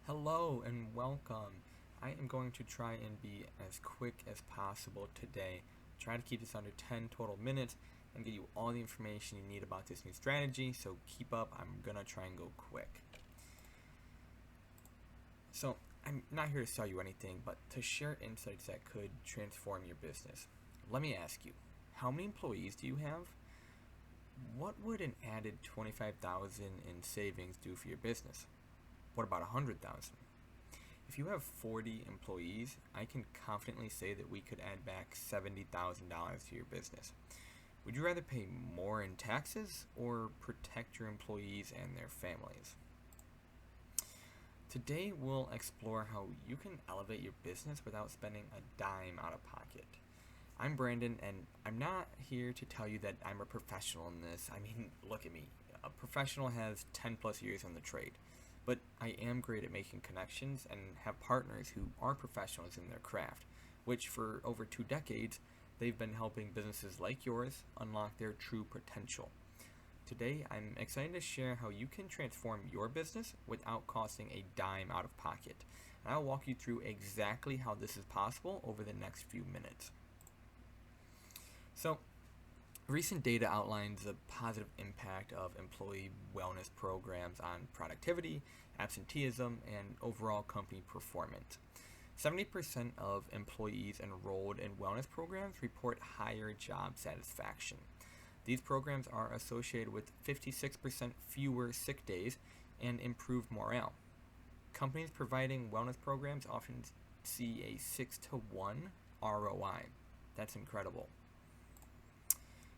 Hello and welcome. I am going to try and be as quick as possible today. Try to keep this under 10 total minutes and get you all the information you need about this new strategy, so keep up. I'm going to try and go quick. So, I'm not here to sell you anything, but to share insights that could transform your business. Let me ask you, how many employees do you have? What would an added 25,000 in savings do for your business? What about 100,000? If you have 40 employees, I can confidently say that we could add back $70,000 to your business. Would you rather pay more in taxes or protect your employees and their families? Today we'll explore how you can elevate your business without spending a dime out of pocket. I'm Brandon, and I'm not here to tell you that I'm a professional in this. I mean, look at me. A professional has 10 plus years on the trade. But I am great at making connections and have partners who are professionals in their craft, which for over 2 decades, they've been helping businesses like yours unlock their true potential. Today, I'm excited to share how you can transform your business without costing a dime out of pocket. And I'll walk you through exactly how this is possible over the next few minutes. So, recent data outlines the positive impact of employee wellness programs on productivity, absenteeism, and overall company performance. 70% of employees enrolled in wellness programs report higher job satisfaction. These programs are associated with 56% fewer sick days and improved morale. Companies providing wellness programs often see a 6-to-1 ROI. That's incredible.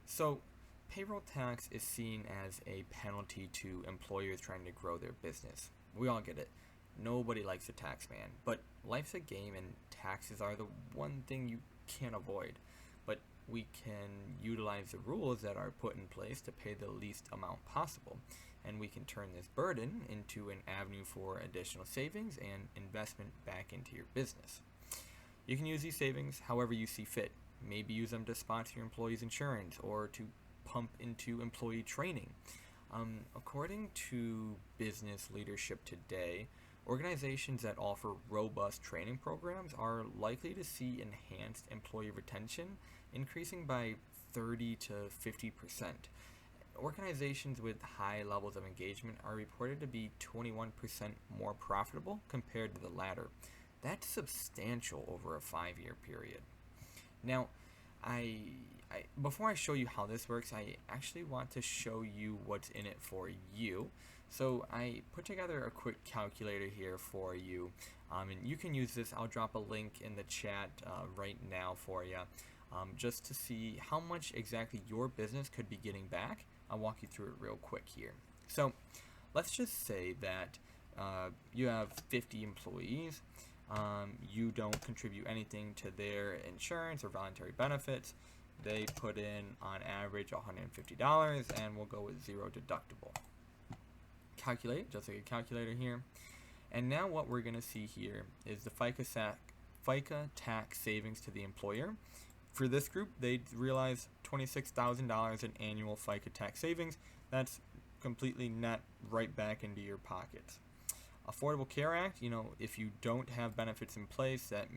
So, payroll tax is seen as a penalty to employers trying to grow their business. We all get it. Nobody likes a tax man, but life's a game and taxes are the one thing you can't avoid. But we can utilize the rules that are put in place to pay the least amount possible, and we can turn this burden into an avenue for additional savings and investment back into your business. You can use these savings however you see fit. Maybe use them to sponsor your employees' insurance or to pump into employee training. According to Business Leadership Today, organizations that offer robust training programs are likely to see enhanced employee retention increasing by 30 to 50%. Organizations with high levels of engagement are reported to be 21% more profitable compared to the latter. That's substantial over a 5-year period. Now, before I show you how this works, I actually want to show you what's in it for you. So I put together a quick calculator here for you, and you can use this. I'll drop a link in the chat right now for you, just to see how much exactly your business could be getting back. I'll walk you through it real quick here. So let's just say that you have 50 employees. You don't contribute anything to their insurance or voluntary benefits. They put in, on average, $150, and we'll go with zero deductible. Calculate, just like a calculator here. And now what we're going to see here is the FICA tax savings to the employer. For this group, they realize $26,000 in annual FICA tax savings. That's completely net right back into your pockets. Affordable Care Act, if you don't have benefits in place that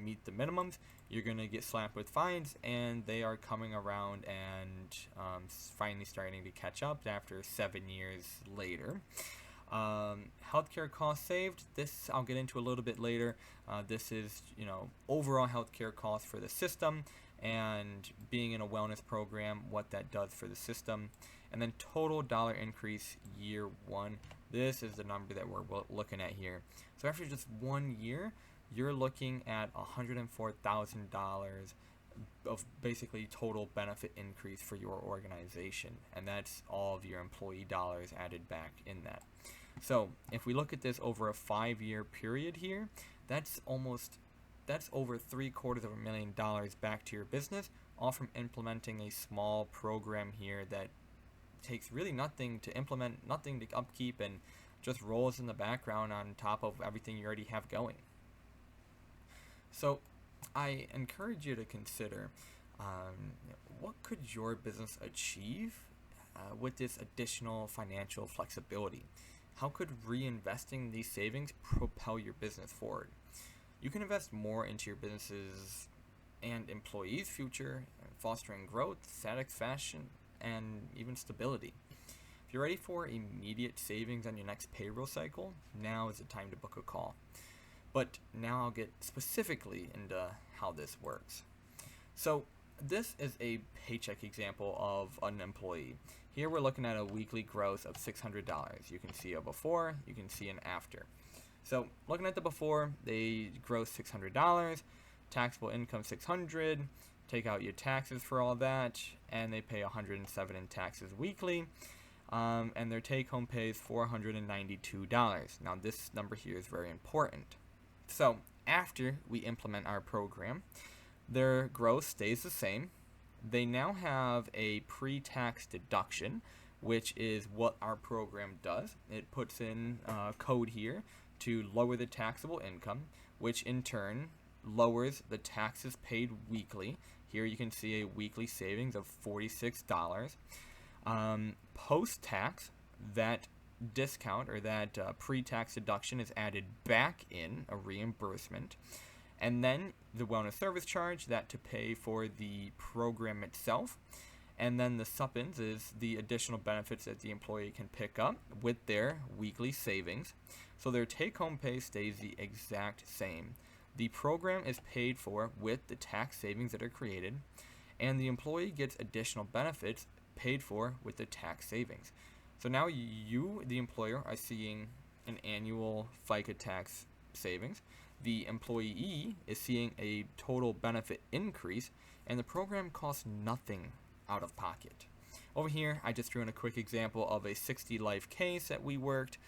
meet the minimums, you're going to get slapped with fines, and they are coming around and finally starting to catch up after 7 years later. Healthcare costs saved, this I'll get into a little bit later. This is, overall healthcare costs for the system, and being in a wellness program, what that does for the system. And then total dollar increase year 1. This is the number that we're looking at here. So after just 1 year, you're looking at $104,000 of basically total benefit increase for your organization. And that's all of your employee dollars added back in that. So if we look at this over a 5-year period here, that's over $750,000 back to your business, all from implementing a small program here that takes really nothing to implement, nothing to upkeep, and just rolls in the background on top of everything you already have going. So I encourage you to consider what could your business achieve with this additional financial flexibility. how could reinvesting these savings propel your business forward? You can invest more into your business's and employees' future, fostering growth, satisfaction, and even stability. If you're ready for immediate savings on your next payroll cycle, now is the time to book a call. But now I'll get specifically into how this works. So this is a paycheck example of an employee. Here we're looking at a weekly gross of $600. You can see a before, you can see an after. So looking at the before, they gross $600, taxable income $600, take out your taxes for all that, and they pay $107 in taxes weekly, and their take-home pay is $492. Now this number here is very important. So after we implement our program, their gross stays the same. They now have a pre-tax deduction, which is what our program does. It puts in code here to lower the taxable income, which in turn lowers the taxes paid weekly. Here you can see a weekly savings of $46. Post-tax, that discount or that pre-tax deduction is added back in a reimbursement, and then the wellness service charge, that to pay for the program itself, and then the suppins is the additional benefits that the employee can pick up with their weekly savings. So their take-home pay stays the exact same. The program is paid for with the tax savings that are created, and the employee gets additional benefits paid for with the tax savings. So now you, the employer, are seeing an annual FICA tax savings. The employee is seeing a total benefit increase, and the program costs nothing out of pocket. Over here, I just threw in a quick example of a 60 life case that we worked.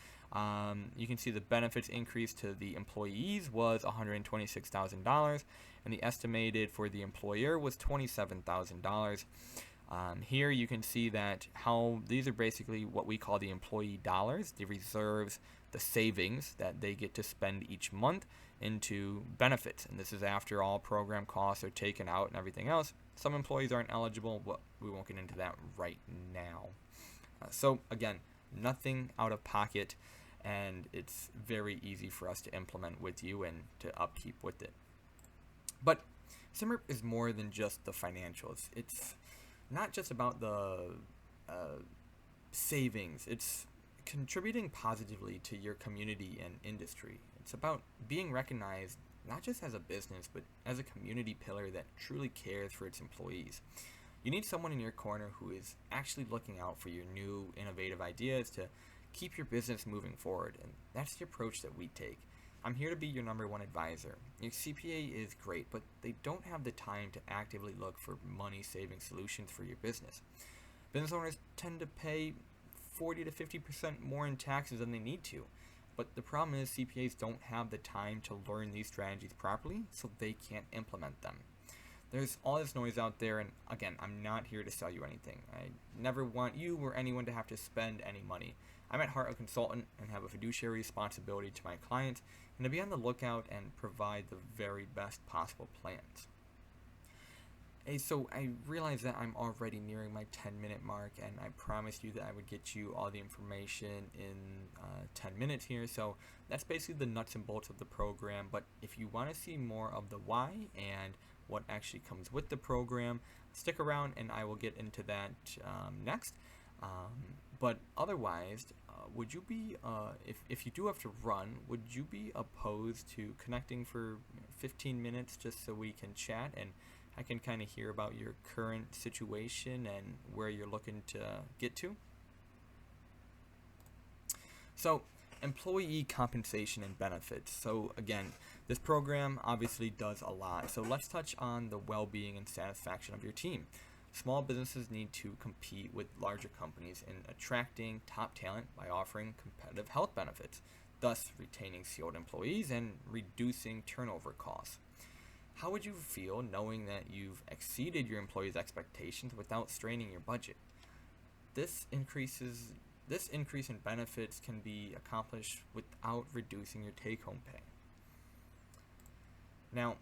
You can see the benefits increase to the employees was $126,000, and the estimated for the employer was $27,000. Here you can see that how these are basically what we call the employee dollars, the reserves, the savings that they get to spend each month into benefits. And this is after all program costs are taken out and everything else. Some employees aren't eligible, but we won't get into that right now. So again, nothing out of pocket, and it's very easy for us to implement with you and to upkeep with it. But SIMERP is more than just the financials. It's not just about the savings. It's contributing positively to your community and industry. It's about being recognized not just as a business, but as a community pillar that truly cares for its employees. You need someone in your corner who is actually looking out for your new innovative ideas to keep your business moving forward, and that's the approach that we take. I'm here to be your number one advisor. Your CPA is great, but they don't have the time to actively look for money-saving solutions for your business. Business owners tend to pay 40 to 50% more in taxes than they need to. But the problem is CPAs don't have the time to learn these strategies properly, so they can't implement them. There's all this noise out there, and again, I'm not here to sell you anything. I never want you or anyone to have to spend any money. I'm at heart a consultant and have a fiduciary responsibility to my clients, and to be on the lookout and provide the very best possible plans. Hey, so I realize that I'm already nearing my 10-minute mark, and I promised you that I would get you all the information in 10 minutes here. So that's basically the nuts and bolts of the program. But if you want to see more of the why and what actually comes with the program, stick around and I will get into that next. But otherwise, would you be, if you do have to run, would you be opposed to connecting for 15 minutes just so we can chat and I can kind of hear about your current situation and where you're looking to get to? So, employee compensation and benefits. So again, this program obviously does a lot. So let's touch on the well-being and satisfaction of your team. Small businesses need to compete with larger companies in attracting top talent by offering competitive health benefits, thus retaining skilled employees and reducing turnover costs. How would you feel knowing that you've exceeded your employees' expectations without straining your budget? This increase in benefits can be accomplished without reducing your take-home pay. Now,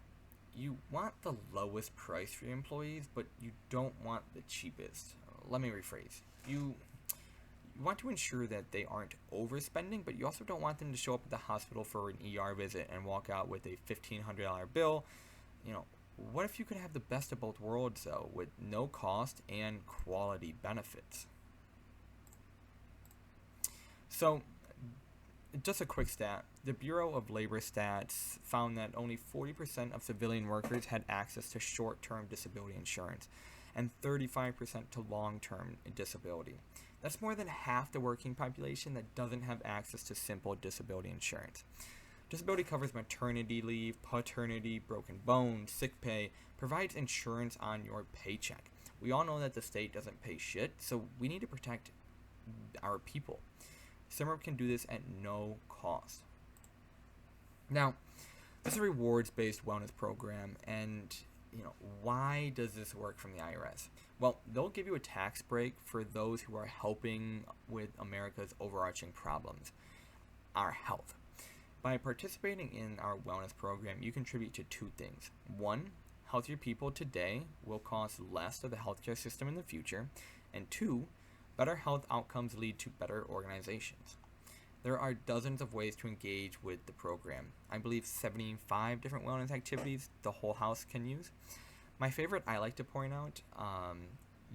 you want the lowest price for your employees, but you don't want the cheapest. Let me rephrase. you want to ensure that they aren't overspending, but you also don't want them to show up at the hospital for an ER visit and walk out with a $1,500 bill. What if you could have the best of both worlds, though, with no cost and quality benefits? So, just a quick stat. The Bureau of Labor Stats found that only 40% of civilian workers had access to short-term disability insurance and 35% to long-term disability. That's more than half the working population that doesn't have access to simple disability insurance. Disability covers maternity leave, paternity, broken bones, sick pay, provides insurance on your paycheck. We all know that the state doesn't pay shit, so we need to protect our people. SIMERP can do this at no cost. Now, this is a rewards-based wellness program, and why does this work from the IRS? Well, they'll give you a tax break for those who are helping with America's overarching problems, our health. By participating in our wellness program, you contribute to two things. One, healthier people today will cost less to the healthcare system in the future. And two, better health outcomes lead to better organizations. There are dozens of ways to engage with the program. I believe 75 different wellness activities the whole house can use. My favorite I like to point out,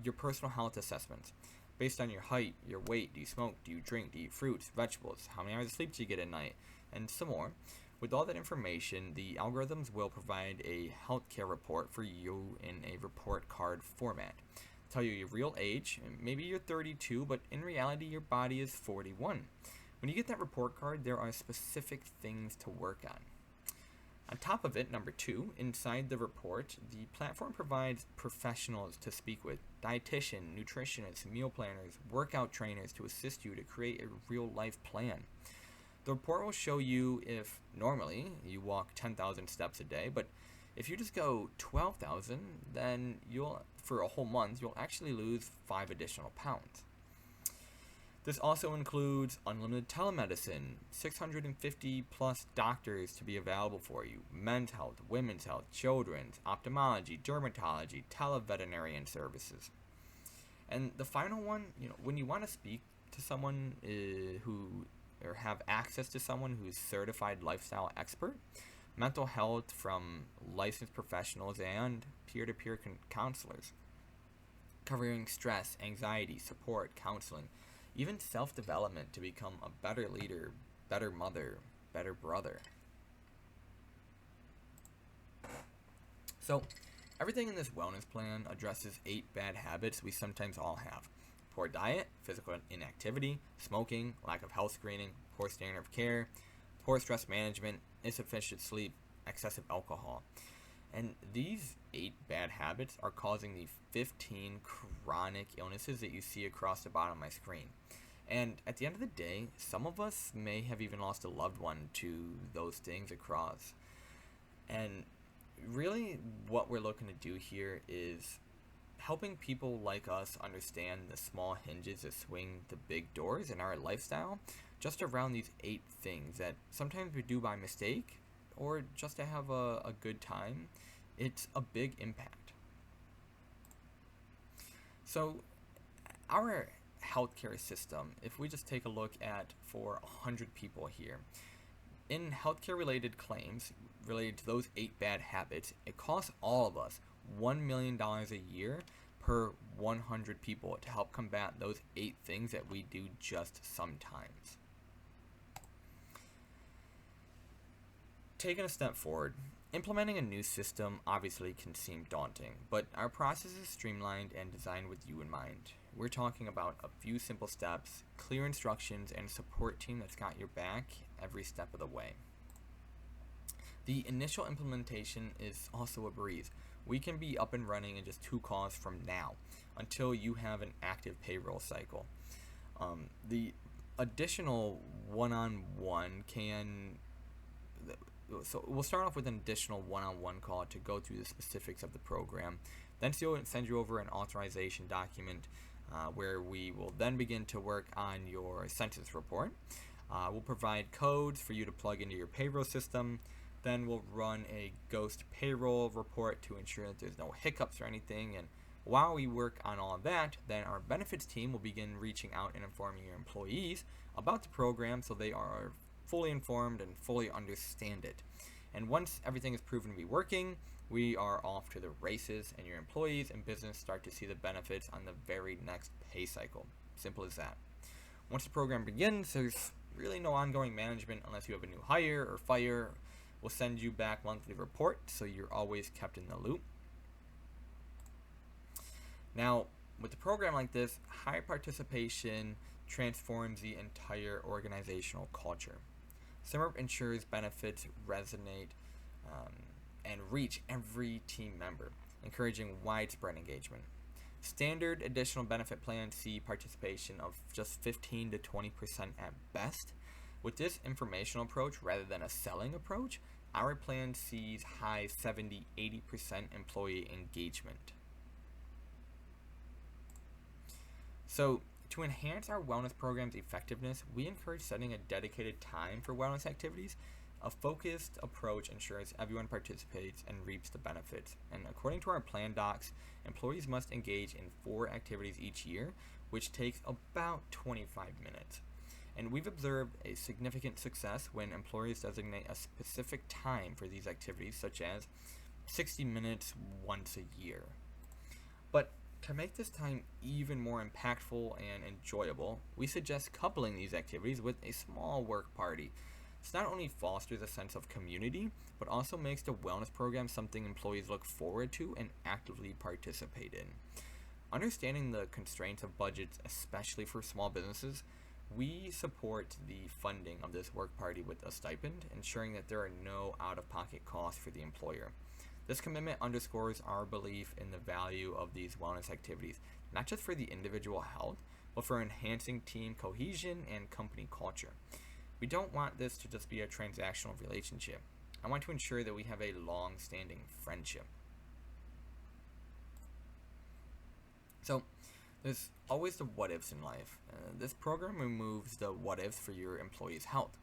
your personal health assessments. Based on your height, your weight, do you smoke, do you drink, do you eat fruits, vegetables, how many hours of sleep do you get at night, and some more. With all that information, the algorithms will provide a healthcare report for you in a report card format. Tell you your real age, maybe you're 32, but in reality your body is 41. When you get that report card, there are specific things to work on. On top of it, number 2, inside the report, the platform provides professionals to speak with, dietitian, nutritionists, meal planners, workout trainers to assist you to create a real-life plan. The report will show you if, normally, you walk 10,000 steps a day, but if you just go 12,000, then for a whole month, you'll actually lose 5 additional pounds. This also includes unlimited telemedicine, 650 plus doctors to be available for you, men's health, women's health, children's, ophthalmology, dermatology, televeterinarian services. And the final one, when you want to speak to someone or have access to someone who's certified lifestyle expert, mental health from licensed professionals and peer-to-peer counselors, covering stress, anxiety, support, counseling, even self-development to become a better leader, better mother, better brother. So, everything in this wellness plan addresses 8 bad habits we sometimes all have. Poor diet, physical inactivity, smoking, lack of health screening, poor standard of care, poor stress management, insufficient sleep, excessive alcohol. And these 8 bad habits are causing the 15 chronic illnesses that you see across the bottom of my screen. And at the end of the day, some of us may have even lost a loved one to those things across. And really what we're looking to do here is helping people like us understand the small hinges that swing the big doors in our lifestyle, just around these 8 things that sometimes we do by mistake or just to have a good time. It's a big impact. So our healthcare system, if we just take a look at for 100 people here, in healthcare related claims related to those 8 bad habits, it costs all of us $1 million a year per 100 people to help combat those 8 things that we do just sometimes. Taking a step forward, implementing a new system obviously can seem daunting, but our process is streamlined and designed with you in mind. We're talking about a few simple steps, clear instructions, and a support team that's got your back every step of the way. The initial implementation is also a breeze. We can be up and running in just 2 calls from now until you have an active payroll cycle. The additional one-on-one so we'll start off with an additional one-on-one call to go through the specifics of the program. Then she'll send you over an authorization document where we will then begin to work on your census report. We'll provide codes for you to plug into your payroll system. Then we'll run a ghost payroll report to ensure that there's no hiccups or anything, and While we work on all of that, then our benefits team will begin reaching out and informing your employees about the program so they are fully informed and fully understand it. And once everything is proven to be working, we are off to the races, and your employees and business start to see the benefits on the very next pay cycle. Simple as that. Once the program begins, there's really no ongoing management unless you have a new hire or fire. We'll send you back monthly reports so you're always kept in the loop. Now, with a program like this, high participation transforms the entire organizational culture. SIMERP ensures benefits resonate and reach every team member, encouraging widespread engagement. Standard additional benefit plans see participation of just 15 to 20% at best. With this informational approach rather than a selling approach, our plan sees high 70-80% employee engagement. So, to enhance our wellness program's effectiveness, we encourage setting a dedicated time for wellness activities. A focused approach ensures everyone participates and reaps the benefits. And according to our plan docs, employees must engage in 4 activities each year, which takes about 25 minutes. And we've observed a significant success when employees designate a specific time for these activities, such as 60 minutes once a year. But to make this time even more impactful and enjoyable, we suggest coupling these activities with a small work party. This not only fosters a sense of community, but also makes the wellness program something employees look forward to and actively participate in. Understanding the constraints of budgets, especially for small businesses, we support the funding of this work party with a stipend, ensuring that there are no out-of-pocket costs for the employer. This commitment underscores our belief in the value of these wellness activities, not just for the individual health, but for enhancing team cohesion and company culture. We don't want this to just be a transactional relationship. I want to ensure that we have a long-standing friendship. So, there's always the what-ifs in life. This program removes the what-ifs for your employees' health.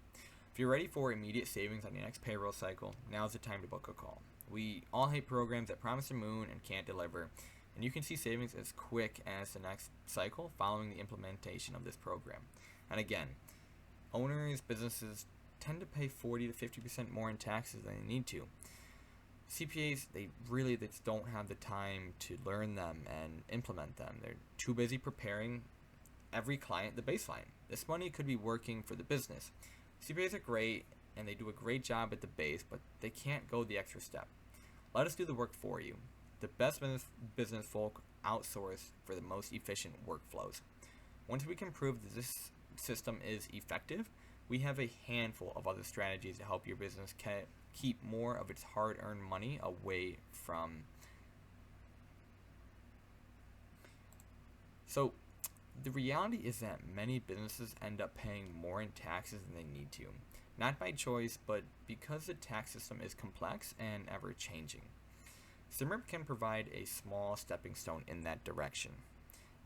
If you're ready for immediate savings on your next payroll cycle, now's the time to book a call. We all hate programs that promise the moon and can't deliver, and you can see savings as quick as the next cycle following the implementation of this program. And again, owners, businesses tend to pay 40 to 50% more in taxes than they need to. CPAs, they just don't have the time to learn them and implement them. They're too busy preparing every client the baseline. This money could be working for the business. CPAs are great and they do a great job at the base, but they can't go the extra step. Let us do the work for you. The best business folk outsource for the most efficient workflows. Once we can prove that this system is effective, we have a handful of other strategies to help your business keep more of its hard-earned money away from. So, the reality is that many businesses end up paying more in taxes than they need to. Not by choice, but because the tax system is complex and ever-changing. SIMERP can provide a small stepping stone in that direction.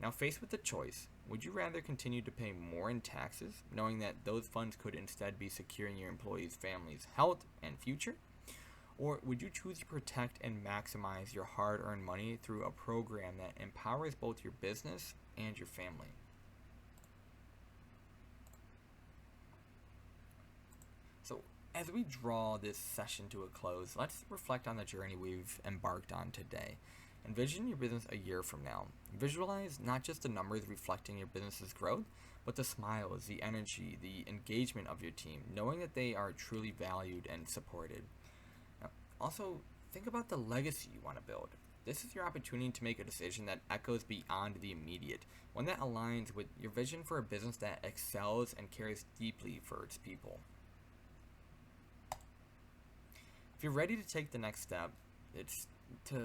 Now, faced with the choice, would you rather continue to pay more in taxes, knowing that those funds could instead be securing your employees' families' health and future? Or would you choose to protect and maximize your hard-earned money through a program that empowers both your business and your family? So, as we draw this session to a close, let's reflect on the journey we've embarked on today. Envision your business a year from now. Visualize not just the numbers reflecting your business's growth, but the smiles, the energy, the engagement of your team, knowing that they are truly valued and supported. Now, also, think about the legacy you want to build. This is your opportunity to make a decision that echoes beyond the immediate, one that aligns with your vision for a business that excels and cares deeply for its people. If you're ready to take the next step, it's to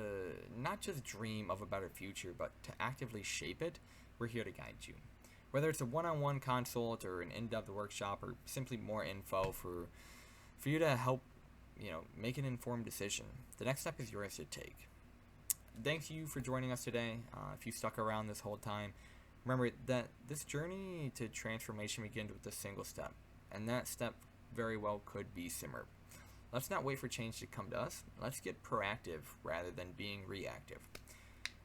not just dream of a better future, but to actively shape it. We're here to guide you. Whether it's a one-on-one consult or an in-depth workshop or simply more info for you to help make an informed decision, the next step is yours to take. Thank you for joining us today. If you stuck around this whole time, remember that this journey to transformation begins with a single step, and that step very well could be SIMERP. Let's not wait for change to come to us. Let's get proactive rather than being reactive.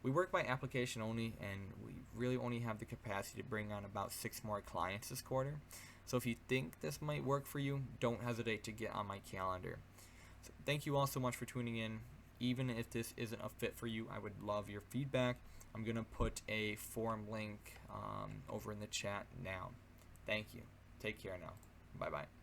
We work by application only, and we really only have the capacity to bring on about 6 more clients this quarter. So if you think this might work for you, don't hesitate to get on my calendar. So thank you all so much for tuning in. Even if this isn't a fit for you, I would love your feedback. I'm going to put a form link over in the chat now. Thank you. Take care now. Bye-bye.